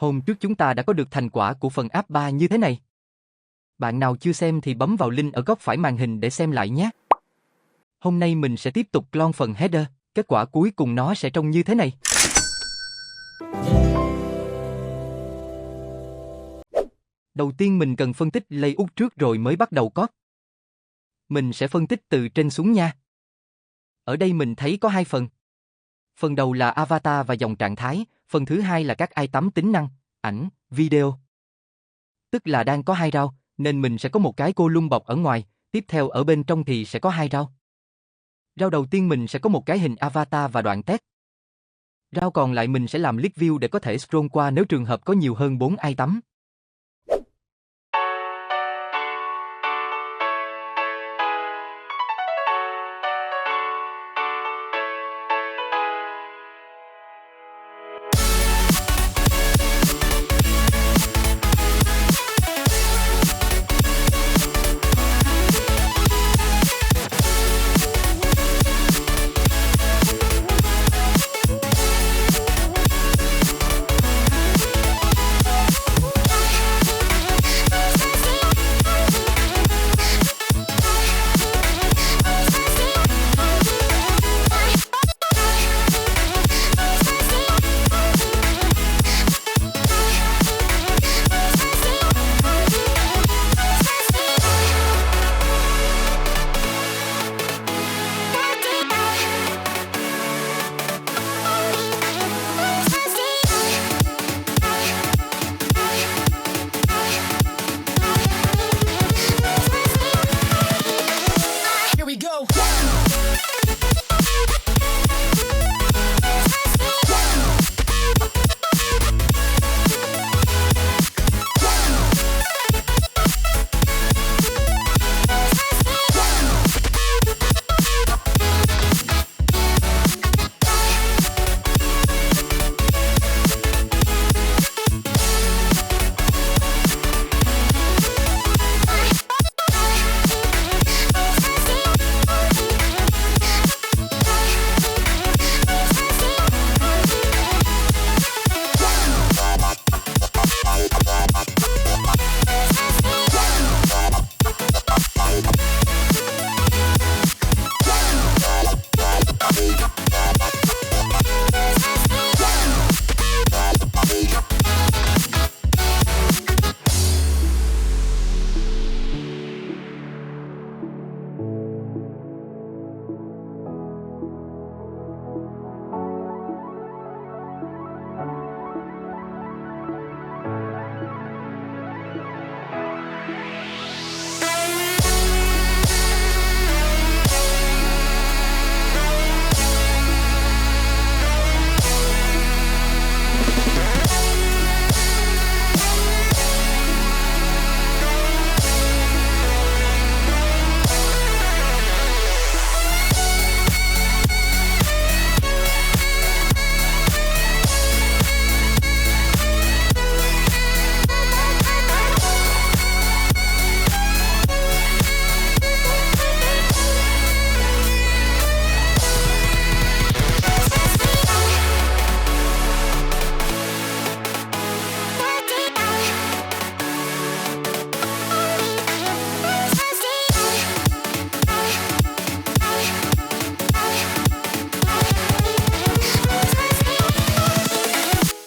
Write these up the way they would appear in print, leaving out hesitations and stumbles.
Hôm trước chúng ta đã có được thành quả của phần app 3 như thế này. Bạn nào chưa xem thì bấm vào link ở góc phải màn hình để xem lại nhé. Hôm nay mình sẽ tiếp tục clone phần header, kết quả cuối cùng nó sẽ trông như thế này. Đầu tiên mình cần phân tích layout trước rồi mới bắt đầu code. Mình sẽ phân tích từ trên xuống nha. Ở đây mình thấy có hai phần. Phần đầu là avatar và dòng trạng thái, phần thứ hai là các item tính năng, ảnh, video. Tức là đang có hai row, nên mình sẽ có một cái column bọc ở ngoài, tiếp theo ở bên trong thì sẽ có hai row. Row đầu tiên mình sẽ có một cái hình avatar và đoạn text. Row còn lại mình sẽ làm list view để có thể scroll qua nếu trường hợp có nhiều hơn 4 item.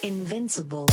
Invincible.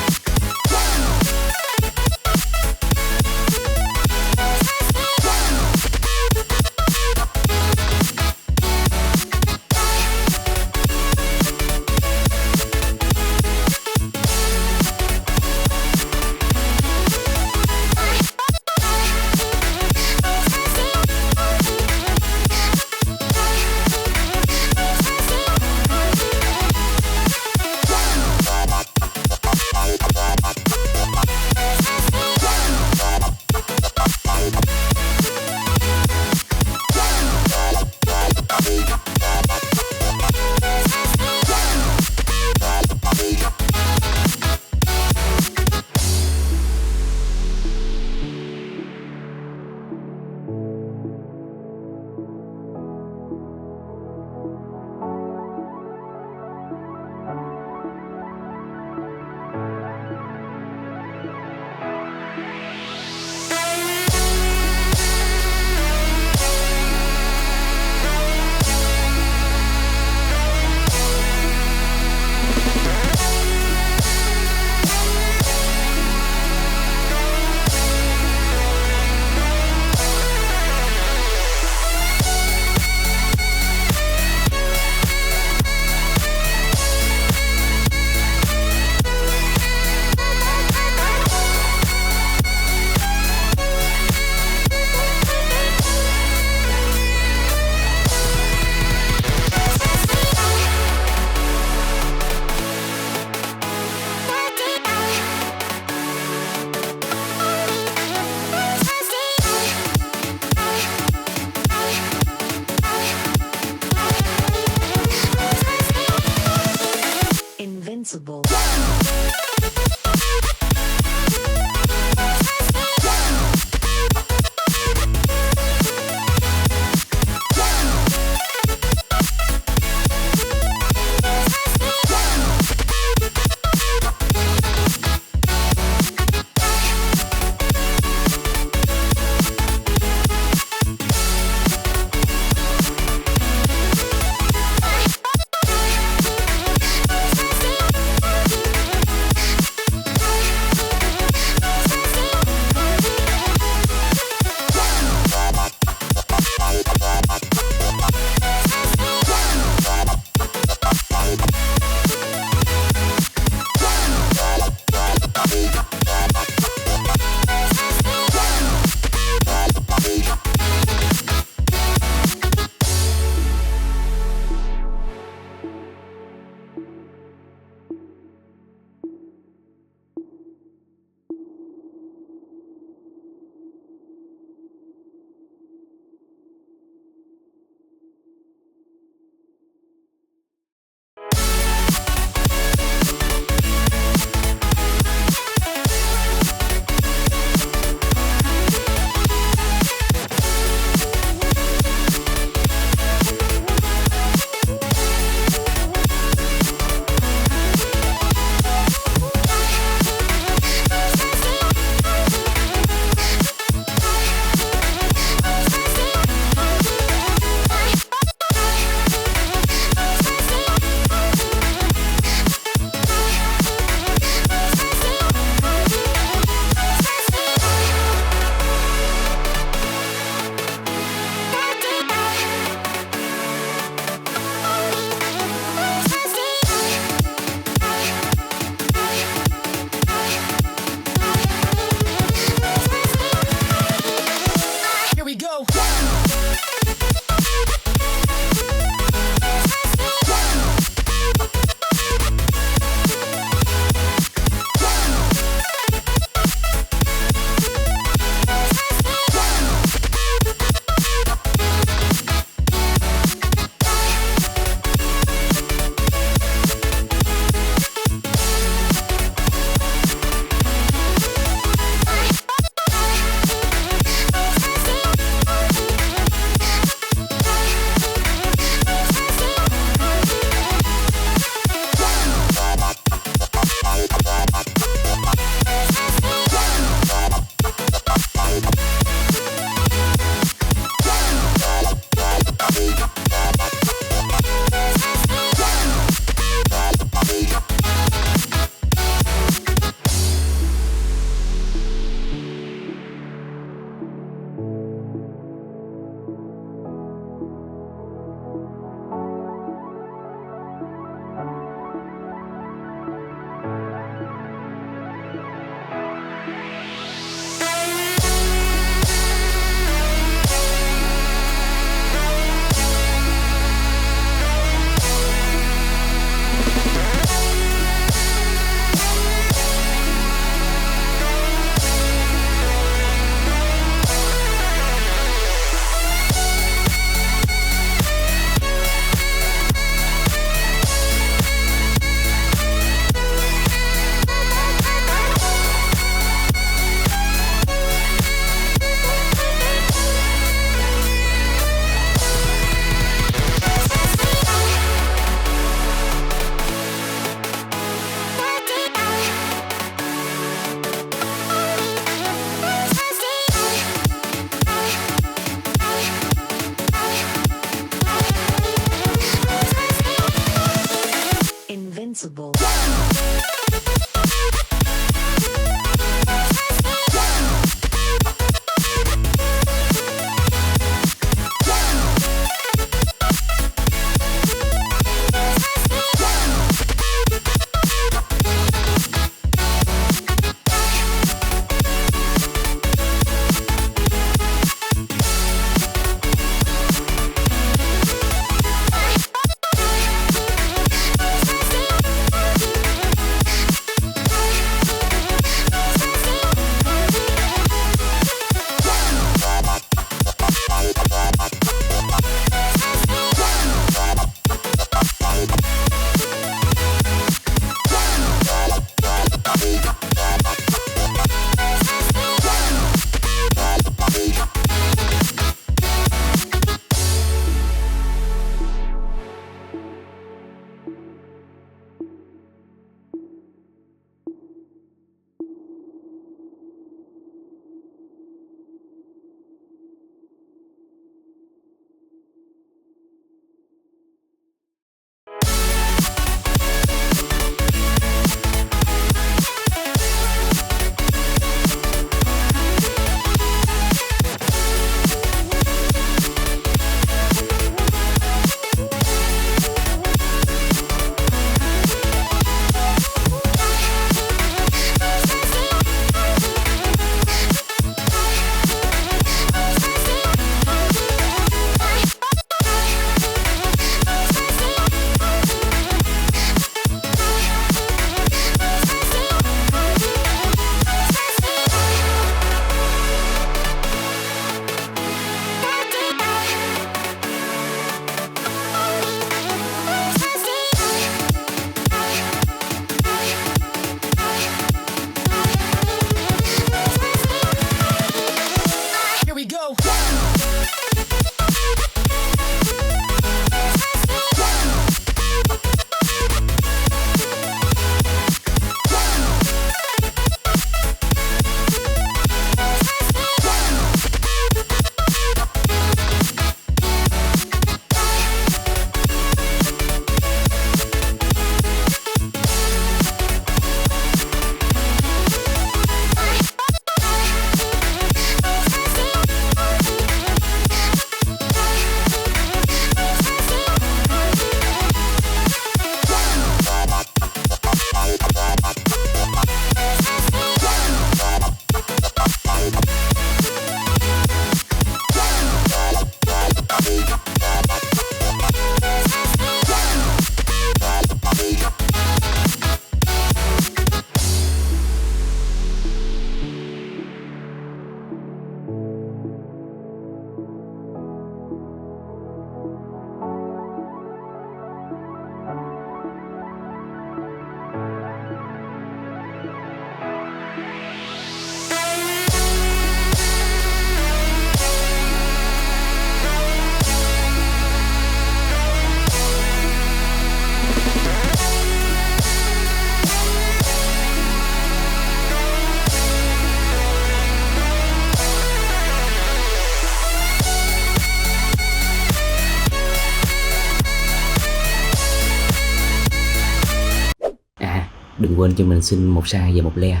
Đừng quên cho mình xin một like và một like.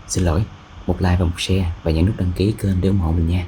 Xin lỗi, một like và một share và nhấn nút đăng ký kênh để ủng hộ mình nha.